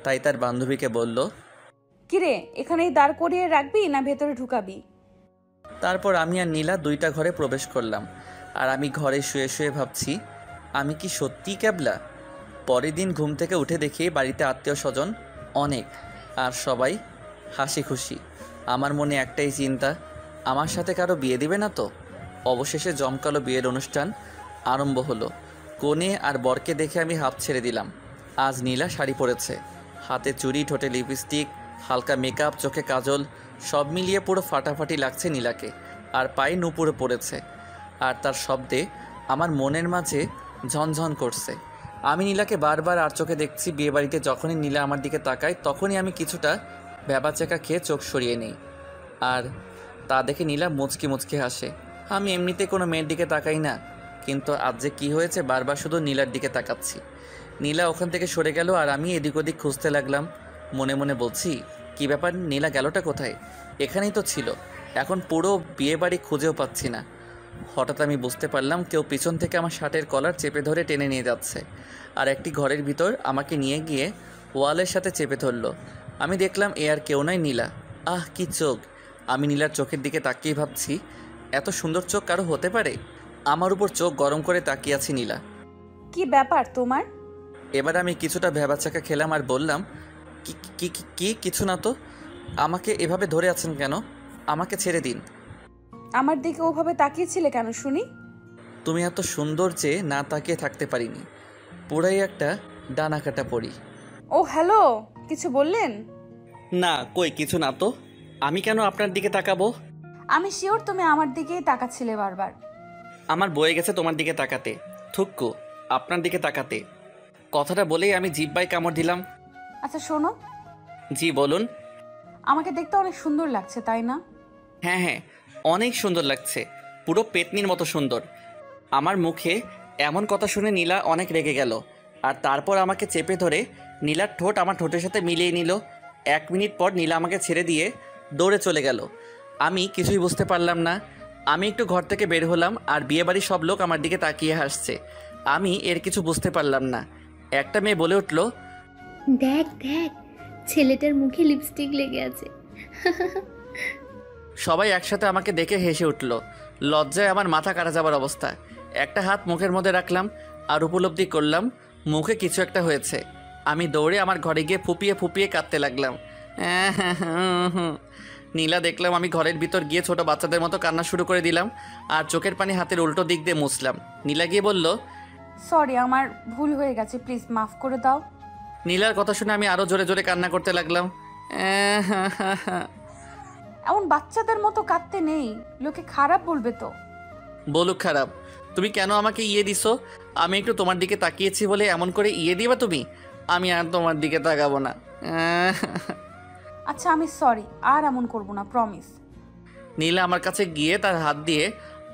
তাই তার বান্ধবীকে বলল,
কিরে, এখানেই দাঁড় করিয়ে রাখবি না ভেতরে ঢুকাবি?
তারপর আমি আর নীলা দুইটা ঘরে প্রবেশ করলাম। আর আমি ঘরে শুয়ে শুয়ে ভাবছি, আমি কি সত্যিই ক্যাবলা? পরের দিন ঘুম থেকে উঠে দেখি বাড়িতে আত্মীয় স্বজন অনেক, আর সবাই হাসি খুশি। আমার মনে একটাই চিন্তা, আমার সাথে কারো বিয়ে দিবে না তো? অবশেষে জমকালো বিয়ের অনুষ্ঠান আরম্ভ হলো। কনে আর বরকে দেখে আমি হাঁপ ছেড়ে দিলাম। আজ নীলা শাড়ি পরেছে, হাতে চুড়ি, ঠোঁটে লিপস্টিক, হালকা মেকআপ, চোখে কাজল, সব মিলিয়ে পুরো ফাটাফাটি লাগছে নীলাকে। আর পায়ে নুপুরে পড়েছে, আর তার শব্দে আমার মনের মাঝে ঝনঝন করছে। আমি নীলাকে বারবার আর চোখে দেখছি। বিয়েবাড়িতে যখনই নীলা আমার দিকে তাকায় তখনই আমি কিছুটা ভ্যাবাচেকা খেয়ে চোখ সরিয়ে নিই, আর তা দেখে নীলা মুচকি মুচকি হাসে। আমি এমনিতে কোনো মেয়ের দিকে তাকাই না, কিন্তু আজ যে কী হয়েছে বারবার শুধু নীলার দিকে তাকাচ্ছি। নীলা ওখান থেকে সরে গেল, আর আমি এদিক ওদিক খুঁজতে লাগলাম। মনে মনে বলছি, কি ব্যাপার, নীলা গেলটা কোথায়? এখানেই তো ছিল, এখন পুরো বিয়েবাড়ি খুঁজেও পাচ্ছি না। হঠাৎ আমি বুঝতে পারলাম কেউ পিছন থেকে আমার শার্টের কলার চেপে ধরে টেনে নিয়ে যাচ্ছে, আর একটি ঘরের ভিতর আমাকে নিয়ে গিয়ে ওয়ালের সাথে চেপে ধরলো। আমি দেখলাম এ আর কেউ নয়, নীলা। আহ, কি চোখ! আমি নীলার চোখের দিকে তাকিয়ে ভাবছি, এত সুন্দর চোখ কারো হতে পারে? আমার উপর চোখ গরম করে তাকিয়ে আছি নীলা।
কি ব্যাপার তোমার?
এবার আমি কিছুটা ভ্যাবাচাকা খেলাম আর বললাম, কি কিছু না তো। আমাকে এভাবে ধরে আছেন কেন? আমাকে ছেড়ে দিন।
আমার দিকে ওভাবে তাকিয়েছিলে কেন শুনি?
তুমি এত সুন্দর যে না তাকিয়ে থাকতে পারিনি। পুরাই একটা ডানা কাটা পড়ি।
ও হ্যালো, কিছু বললেন?
না, কই কিছু না তো। আমি কেন আপনার দিকে তাকাবো?
আমি শিওর তুমি আমার দিকেই তাকাচ্ছিলে বারবার।
আমার বয়ে গেছে তোমার দিকে তাকাতে, থুক্কু আপনার দিকে তাকাতে। কথাটা বলেই আমি জিহ্বায় কামড় দিলাম।
আচ্ছা শোনো,
জি বলুন।
আমাকে দেখতে অনেক সুন্দর লাগছে তাই না?
হ্যাঁ হ্যাঁ, অনেক সুন্দর লাগছে, পুরো পেতনির মতো সুন্দর। আমার মুখে এমন কথা শুনে নীলা অনেক রেগে গেল, আর তারপর আমাকে চেপে ধরে নীলার ঠোঁট আমার ঠোঁটের সাথে মিলিয়ে নিল। 1 মিনিট পর নীলা আমাকে ছেড়ে দিয়ে দৌড়ে চলে গেল। আমি কিছুই বুঝতে পারলাম না। আমি একটু ঘর থেকে বের হলাম, আর বিয়েবাড়ির সব লোক আমার দিকে তাকিয়ে হাসছে। আমি এর কিছু বুঝতে পারলাম না। একটা মেয়ে বলে উঠল,
দেখ দেখ, ছেলেটার মুখে লিপস্টিক লেগে আছে।
সবাই একসাথে আমাকে দেখে হেসে উঠল। লজ্জায় আমার মাথা কাটা যাবার অবস্থা। একটা হাত মুখের মধ্যে রাখলাম আর উপলব্ধি করলাম মুখে কিছু একটা হয়েছে। আমি দৌড়ে আমার ঘরে গিয়ে ফুপিয়ে ফুপিয়ে কাঁদতে লাগলাম। নীলা দেখলাম আমি ঘরের ভিতর গিয়ে ছোট বাচ্চাদের মতো কান্না শুরু করে দিলাম, আর চোখের পানি হাতের উল্টো দিক দিয়ে মুছলাম। নীলা গিয়ে বলল,
সরি, আমার ভুল হয়ে গেছে, প্লিজ মাফ করে দাও।
নীলার কথা শুনে আমি আরও জোরে জোরে কান্না করতে লাগলাম।
এমন বাচ্চাদের মতো কাঁদতে নেই, লোকে খারাপ বলবে তো।
বলুক খারাপ, তুমি কেন আমাকে ইয়ে দিছো? আমি একটু তোমার দিকে তাকিয়েছি বলে এমন করে ইয়ে দিবা তুমি? আমি আর তোমার দিকে তাকাবো না।
আচ্ছা আমি সরি, আর এমন করব না, প্রমিস।
নীলা আমার কাছে গিয়ে তার হাত দিয়ে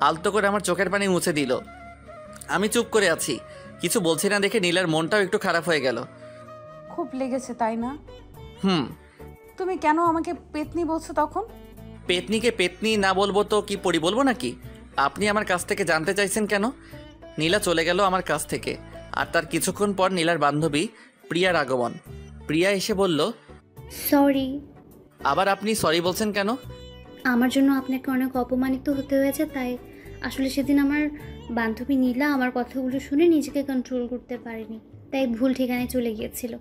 আলতো করে আমার চোখের পানি মুছে দিল। আমি চুপ করে আছি, কিছু বলছি না দেখে নীলার মনটাও একটু খারাপ হয়ে গেল।
খুব লেগেছে তাই না?
হুম।
তুমি কেন আমাকে পেতনি বলছো তখন?
পেতনিকে পেতনি না বলবো তো কি পরি বলবো নাকি? আপনি আমার কাছ থেকে জানতে চাইছেন কেন? নীলা চলে গেল আমার কাছ থেকে, আর তার কিছুক্ষণ পর নীলার বান্ধবী প্রিয়ার আগমন। প্রিয়া এসে বলল,
সরি।
আবার আপনি সরি বলছেন কেন?
আমার জন্য আপনাকে অনেক অপমানিত হতে হয়েছে, তাই আসলে সেদিন আমার বান্ধবী নীলা আমার কথাগুলো শুনে নিজেকে কন্ট্রোল করতে পারেনি, তাই ভুল ঠিকানায় চলে গিয়েছিল,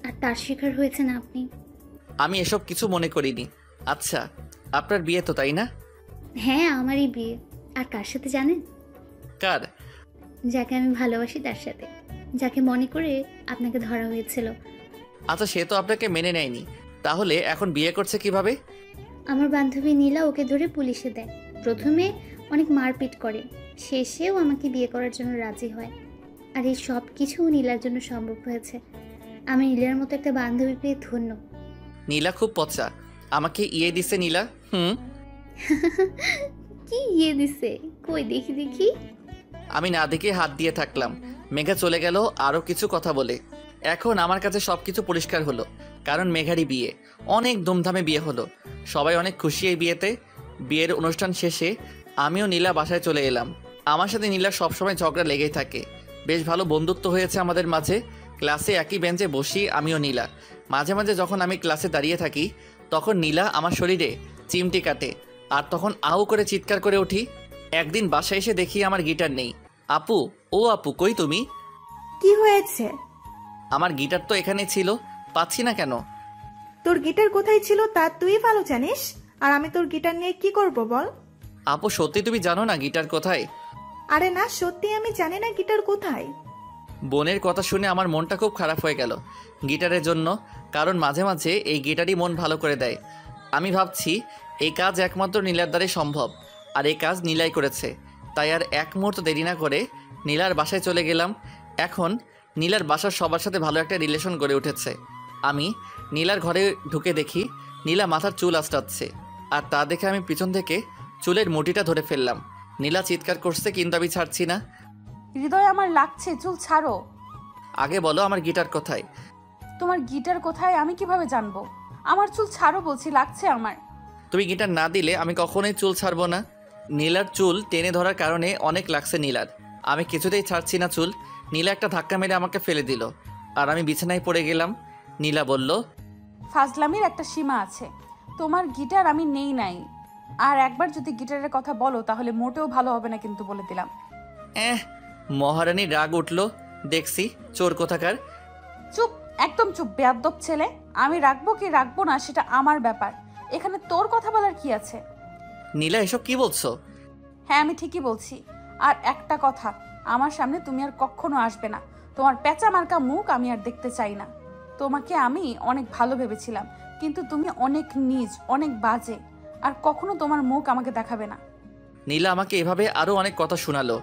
আর তার শিকার হয়েছেন আপনি।
আমি এসব কিছু মনে করিনি। আচ্ছা, আপনার বিয়ে তো তাই না?
হ্যাঁ, আমারই বিয়ে। আর কার সাথে জানেন?
কার?
যাকে আমি ভালোবাসি তার সাথে, যাকে মনে করে আপনাকে ধরা হয়েছিল।
আচ্ছা, সে তো আপনাকে মেনে নেয়নি, তাহলে এখন বিয়ে করছে কিভাবে?
আমার বান্ধবী নীলা ওকে ধরে পুলিশে দেয়। প্রথমে অনেক মারপিট করে, শেষেও আমাকে বিয়ে করার জন্য রাজি হয়। আর এই সব কিছু নীলার জন্য সম্ভব হয়েছে। আমি নীলার মতো একটা বান্ধবী পেয়ে ধন্য।
নীলা খুব পচা, আমাকে ইয়ে দিছে নীলা।
কি ইয়ে দিছে? কই দেখি দেখি।
আমি না দেখে হাত দিয়ে থাকলাম। মেঘা চলে গেল আরও কিছু কথা বলে। এখন আমার কাছে সব কিছু পরিষ্কার হলো, কারণ মেঘারই বিয়ে, অনেক ধুমধামে বিয়ে হলো। সবাই অনেক খুশি এই বিয়েতে। বিয়ের অনুষ্ঠান শেষে আমিও নীলা বাসায় চলে এলাম। আমার সাথে নীলার সবসময় ঝগড়া লেগেই থাকে। বেশ ভালো বন্ধুত্ব হয়েছে আমাদের মাঝে। ক্লাসে একই বেঞ্চে বসি আমিও নীলা। মাঝে মাঝে যখন আমি ক্লাসে দাঁড়িয়ে থাকি তখন নীলা আমার শরীরে চিমটি কাটে, আর তখন আউ করে চিৎকার করে উঠি। একদিন বাসায় এসে দেখি আমার গিটার নেই। আপু, ও আপু, কই তুমি?
কি হয়েছে?
আমার গিটার তো এখানেই ছিল, পাচ্ছি না কেন?
তোর গিটার কোথায় ছিল তা তুই ভালো জানিস, আর আমি তোর গিটার নিয়ে কি করব বল?
আপু, সত্যি তুমি জানো না গিটার কোথায়?
আরে না, সত্যি আমি জানি না গিটার কোথায়।
বোনের কথা শুনে আমার মনটা খুব খারাপ হয়ে গেল গিটারের জন্য, কারণ মাঝে মাঝে এই গিটারই মন ভালো করে দেয়। আমি ভাবছি এই কাজ একমাত্র নীলার দ্বারাই সম্ভব, আর এই কাজ নীলাই করেছে। তাই আর এক মুহূর্ত দেরি না করে নীলার বাসায় চলে গেলাম। এখন নীলার বাসার সবার সাথে ভালো একটা রিলেশন গড়ে উঠেছে। আমি নীলার ঘরে ঢুকে দেখি নীলা মাথার চুল আঁচড়াচ্ছে, আর তা দেখে আমি পিছন থেকে চুলের মুঠিটা ধরে ফেললাম। নীলা চিৎকার করছে, কিন্তু আমি ছাড়ছি না।
হৃদয় আমার লাগছে, চুল ছাড়ো।
আগে বলো আমার গিটার কোথায়?
তোমার গিটার কোথায় আমি কিভাবে জানবো? আমার চুল ছাড়ো বলছি, লাগছে আমার।
তুমি গিটার না দিলে আমি কখনোই চুল ছাড়বো না। নীলার চুল টেনে ধরার কারণে অনেক লাগছে নীলার। আমি কিছুতেই ছাড়ছি না চুল। নীলা একটা ধাক্কা মেরে আমাকে ফেলে দিল, আর আমি বিছানায় পড়ে গেলাম। নীলা বলল,
ফাজলামির একটা সীমা আছে। তোমার গিটার আমি নেই নাই, আর একবার যদি গিটারের কথা বলো তাহলে মোটেও ভালো হবে না, কিন্তু বলে দিলাম।
মহারানী রাগ উঠল দেখছি, চোর কোথাকার।
চুপ, একদম চুপ, বেয়াদ্দপ ছেলে। আমি রাখবো কি রাখবো না সেটা আমার ব্যাপার, এখানে তোর কথা বলার কি আছে?
নীলা, এসব কি বলছো?
হ্যাঁ, আমি ঠিকই বলছি। আর একটা কথা, আমার সামনে তুমি আর কখনো আসবে না। তোমার পেঁচা মার্কা মুখ আমি আর দেখতে চাই না। তোমাকে আমি অনেক ভালো ভেবেছিলাম, কিন্তু তুমি অনেক নীচ, অনেক বাজে, আর কখনো তোমার মুখ আমাকে দেখাবে না।
নীলা আমাকে এভাবে আরও অনেক কথা শোনালো,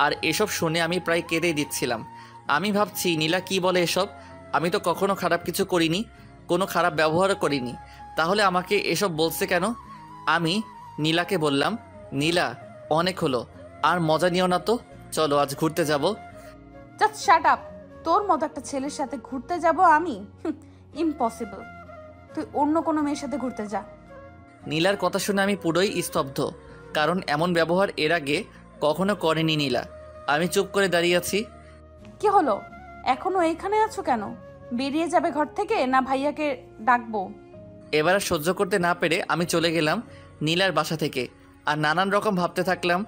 আর এসব শুনে আমি প্রায় কেঁদেই দিচ্ছিলাম। আমি ভাবছি নীলা কি বলে এসব, আমি তো কখনো খারাপ কিছু করিনি, কোনো খারাপ ব্যবহারও করিনি, তাহলে আমাকে এসব বলছে কেন? আমি নীলাকে বললাম, নীলা অনেক হলো, আর মজা নিও না তো, চলো আজ ঘুরতে যাব।
Just shut up. তোর মতো একটা ছেলের সাথে ঘুরতে যাব আমি? ইম্পসিবল। তুই অন্য কোনো মেয়ের সাথে ঘুরতে যা।
নীলার কথা শুনে আমি পুরোই স্তব্ধ, কারণ এমন ব্যবহার এর আগে কখনো করেনি নীলা। আমি চুপ করে দাঁড়িয়ে আছি।
কি হলো, এখনো এইখানে আছো কেন? বেরিয়ে যাবে ঘর থেকে, না ভাইয়াকে ডাকবো?
এবার আর সহ্য করতে না পেরে আমি চলে গেলাম নীলার বাসা থেকে, আর নানান রকম ভাবতে থাকলাম,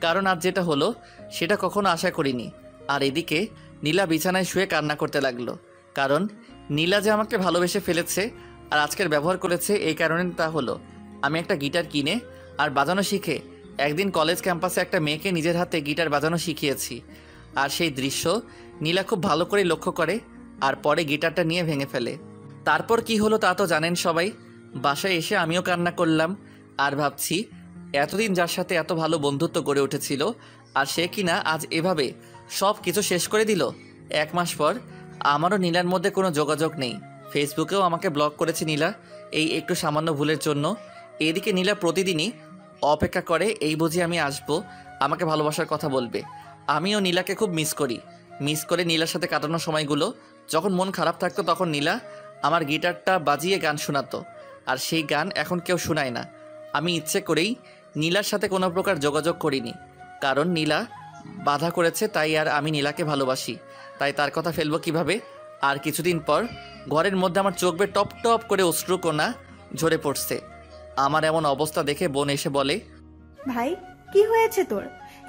কারণ আজ যেটা হলো সেটা কখনো আশা করিনি। আর এদিকে নীলা বিছানায় শুয়ে কান্না করতে লাগলো, কারণ নীলা যে আমাকে ভালোবেসে ফেলেছে আর আজকের ব্যবহার করেছে, এই কারণে তা হলো আমি একটা গিটার কিনে আর বাজানো শিখে একদিন কলেজ ক্যাম্পাসে একটা মেয়েকে নিজের হাতে গিটার বাজানো শিখিয়েছি। আর সেই দৃশ্য নীলা খুব ভালো করে লক্ষ্য করে, আর পরে গিটারটা নিয়ে ভেঙে ফেলে। তারপর কি হলো তা তো জানেন সবাই। বাসায় এসে আমিও কান্না করলাম, আর ভাবছি এতদিন যার সাথে এত ভালো বন্ধুত্ব গড়ে উঠেছিল, আর সে কিনা আজ এভাবে সব কিছু শেষ করে দিল। 1 মাস পর আমারও নীলার মধ্যে কোনো যোগাযোগ নেই, ফেসবুকেও আমাকে ব্লক করেছে নীলা এই একটু সামান্য ভুলের জন্য। এদিকে নীলা প্রতিদিনই অপেক্ষা করে, এই বুঝি আমি আসবো, আমাকে ভালোবাসার কথা বলবে। আমিও নীলাকে খুব মিস করে নীলার সাথে কাটানো সময়গুলো। যখন মন খারাপ থাকতো তখন নীলা আমার গিটারটা বাজিয়ে গান শোনাতো, আর সেই গান এখন কেউ শোনায় না। আমি ইচ্ছে করেই নীলার সাথে কোনো প্রকার যোগাযোগ করিনি, কারণ নীলা বাধা করেছে, তাই আর আমি নীলাকে ভালোবাসি, তাই তার কথা ফেলবো কিভাবে। আর কিছুদিন পর ঘরের মধ্যে আমার চোখ বেয়ে টপ টপ করে অশ্রুকণা ঝরে পড়ছে। আমার এমন অবস্থা দেখে বোন এসে বলে,
ভাই কি হয়েছে তোর,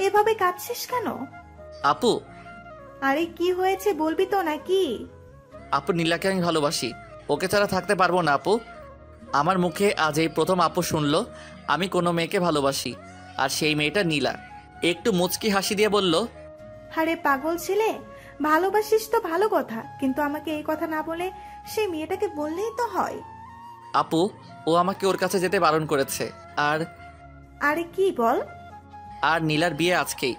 এভাবে কাঁদছিস কেন?
আপু
আরে কি হয়েছে বলবি তো নাকি?
আপু নীলাকে আমি ভালোবাসি, ওকে ছাড়া থাকতে পারবো না আপু। আমার মুখে আজ এই প্রথম আপু শুনলো আমি কোনো মেয়েকে ভালোবাসি, আর সেই মেয়েটা নীলা। একটু মুচকি হাসি দিয়ে বলল,
আরে পাগল ছেলে, ভালোবাসিস তো ভালো কথা, কিন্তু আমাকে এই কথা না বলে সেই মেয়েটাকে বললেই তো হয়।
আপু ও আমাকে ওর কাছে যেতে বারণ করেছে, আর
আরে কি বল?
আর নীলার বিয়ে আজকেই।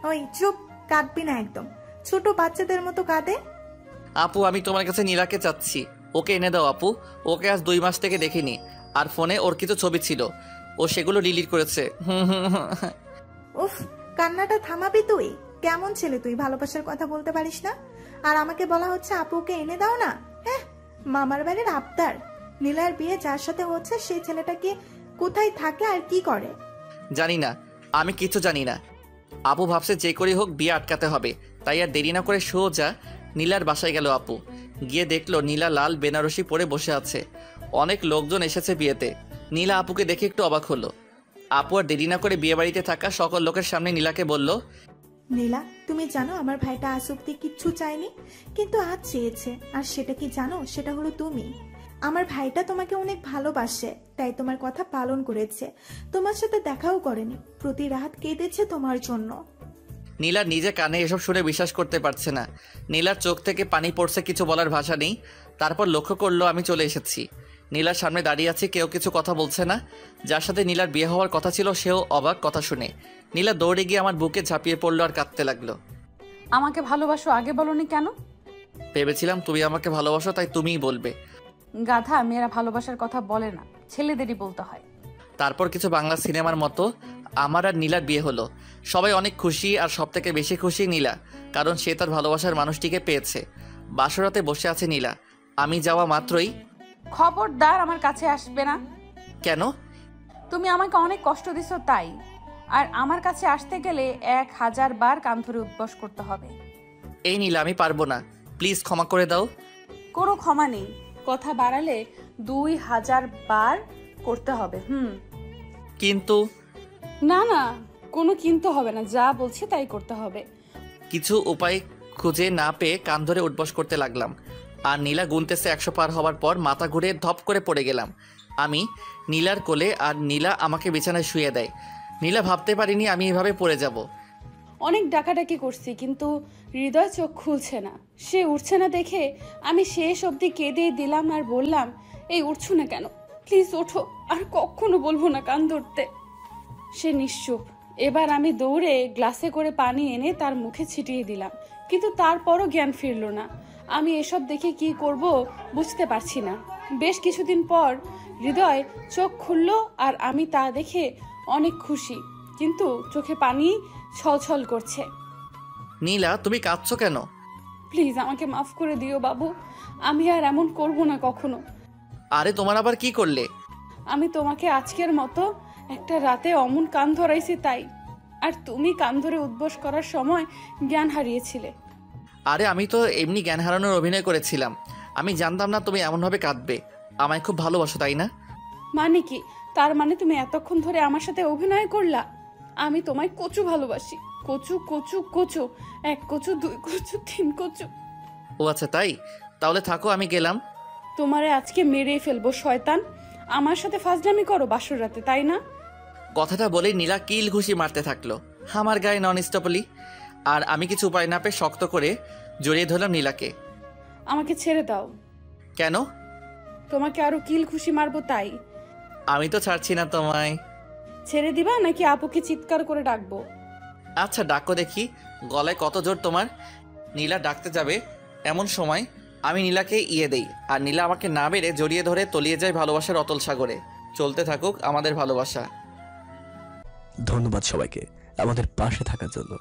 ওই চুপ, কাঁদবি না একদম, ছোট বাচ্চাদের মতো কাঁদে।
আপু আমি তোমার কাছে নীলাকে চাচ্ছি, ওকে এনে দাও আপু। ওকে আজ 2 মাস থেকে দেখিনি, আর ফোনে ওর কিছু ছবি ছিল, ও সেগুলো ডিলিট করেছে।
উফ, কান্নাটা থামাবি তুই? কেমন ছেলে তুই, ভালোবাসার কথা বলতে পারিস না, আর আমাকে বলা হচ্ছে আপুকে এনে দাও না। হ্যাঁ, মামার বাড়ির আবদার। নীলার বিয়ে যার সাথে হচ্ছে সেই ছেলেটাকে কোথায় থাকে আর কি করে?
জানি না, আমি কিছু জানি না। আপু ভাবছে যে করে হোক বিয়ে আটকাতে হবে, তাই আর দেরি না করে সোজা নীলার বাসায় গেল আপু। গিয়ে দেখলো নীলা লাল বেনারসি পরে বসে আছে, অনেক লোকজন এসেছে বিয়েতে। নীলা আপুকে দেখে একটু অবাক হলো। আপু আর দেরি না করে বিয়ে বাড়িতে থাকা সকল লোকের সামনে নীলাকে বলল,
নীলা, তুমি জানো আমার ভাইটা আজ অব্দি কিচ্ছু চায়নি, কিন্তু আজ চেয়েছে। আর সেটা কি জানো? সেটা হলো তুমি। আমার ভাইটা তোমাকে অনেক ভালোবাসে, তাই তোমার কথা পালন করেছে, তোমার সাথে দেখাও করেনি, প্রতি রাত কেঁদেছে তোমার জন্য।
নীলা নিজে কানে এসব শুনে বিশ্বাস করতে পারছে না। নীলার চোখ থেকে পানি পড়ছে, কিছু বলার ভাষা নেই। তারপর লক্ষ্য করলো আমি চলে এসেছি। নীলার সামনে দাঁড়িয়ে আছি, কেউ কিছু কথা বলছে না। যার সাথে নীলার বিয়ে হওয়ার কথা ছিল সেও অবাক কথা শুনে। নীলা দৌড়ে গিয়ে আমার বুকে ঝাঁপিয়ে পড়লো আর কাঁদতে লাগলো।
আমাকে ভালোবাসো, আগে বলনি কেন?
ভেবেছিলাম তুমি আমাকে ভালোবাসো, তাই তুমিই বলবে।
গাধা, মেয়েরা ভালোবাসার কথা বলে না, ছেলেদেরই বলতে হয়।
তারপর কিছু বাংলা সিনেমার মতো আমার আর নীলার বিয়ে হলো। সবাই অনেক খুশি, আর সব থেকে বেশি খুশি নীলা, কারণ সে তার ভালোবাসার মানুষটিকে পেয়েছে। বাসরাতে বসে আছে নীলা। আমি যাওয়া মাত্রই,
খবরদার আমার কাছে আসবে না।
কেন?
তুমি আমাকে অনেক কষ্ট দিছো তাই, আর আমার কাছে আসতে গেলে 1000 বার কান ধরে উদ্বাস করতে হবে।
এই নীলা, আমি পারবো না, প্লিজ ক্ষমা করে দাও।
কোনো ক্ষমা নেই, কথা বাড়ালে 2000 বার করতে হবে।
কিন্তু
না না, কোনো কিন্তু হবে না, যা বলছি তাই করতে হবে।
কিছু উপায় খুঁজে না পেয়ে কান ধরে উঠবস করতে লাগলাম, আর নীলা গুনতেছে 100 পার হওয়ার পর মাথা ঘুরে ধপ করে পড়ে গেলাম আমি নীলার কোলে, আর নীলা আমাকে বিছানায় শুয়ে দেয়। নীলা ভাবতে পারিনি আমি এভাবে পড়ে যাব।
অনেক ডাকাডাকি করছি, কিন্তু হৃদয় চোখ খুলছে না। সে উঠছে না দেখে আমি শেষ অবধি কেঁদেই দিলাম আর বললাম, এই উঠছো না কেন? প্লিজ ওঠো, আর কখনো বলবো না কান ধরতে। সে নিশ্চুপ। এবার আমি দৌড়ে গ্লাসে করে পানি এনে তার মুখে ছিটিয়ে দিলাম, কিন্তু তারপরও জ্ঞান ফিরল না। আমি এসব দেখে কি করব বুঝতে পারছি না। বেশ কিছুদিন পর হৃদয় চোখ খুলল, আর আমি তা দেখে অনেক খুশি, কিন্তু চোখে পানি ছলছল করছে।
নীলা, তুমি কাঁদছো কেন?
প্লিজ আমাকে মাফ করে দিও বাবু, আমি আর এমন করব না কখনো।
আরে তোমার আবার কি করলে?
আমি তোমাকে আজকের মতো একটা রাতে অমন কান ধরাইছি তাই, আর তুমি কান ধরে উদ্বোস করার সময় জ্ঞান হারিয়েছিলে।
আরে আমি তো এমনি জ্ঞান হারানোর অভিনয় করেছিলাম। আমি জানতাম না তুমি এমনভাবে কাঁদবে। আমায় খুব ভালোবাসো তাই না?
মানে কি? তার মানে তুমি এতক্ষণ ধরে আমার সাথে অভিনয় করলা? আমি তোমায় কচু ভালোবাসি, কচু কচু কচু, 1 কচু 2 কচু 3 কচু।
ও আচ্ছা তাই, তাহলে থাকো, আমি গেলাম।
তোমারে আজকে মেরেই ফেলবো শয়তান। আমার সাথে ফাজলামি করো বাসর রাতে, তাই না?
কথাটা বলেই নীলা কিল ঘুষি মারতে থাকলো আমার গায়ে নন স্টপলি। আর আমি কিছু উপায় না পেয়ে শক্ত করে জড়িয়ে ধরলাম নীলাকে।
আমাকে ছেড়ে দাও।
কেন?
তোমাকে আরো কিল খুশি মারবো তাই।
আমি তো ছাড়ছি না তোমায়।
ছেড়ে দিবা নাকি আপুকে চিৎকার করে ডাকবো?
আচ্ছা ডাকো দেখি, গলায় কত জোর তোমার। নীলা ডাকতে যাবে এমন সময় আমি নীলাকে ইয়ে দেই, আর নীলা আমাকে না বেড়ে জড়িয়ে ধরে তলিয়ে যায় ভালোবাসার অতল সাগরে। চলতে থাকুক আমাদের ভালোবাসা।
ধন্যবাদ সবাইকে আমাদের পাশে থাকার জন্য।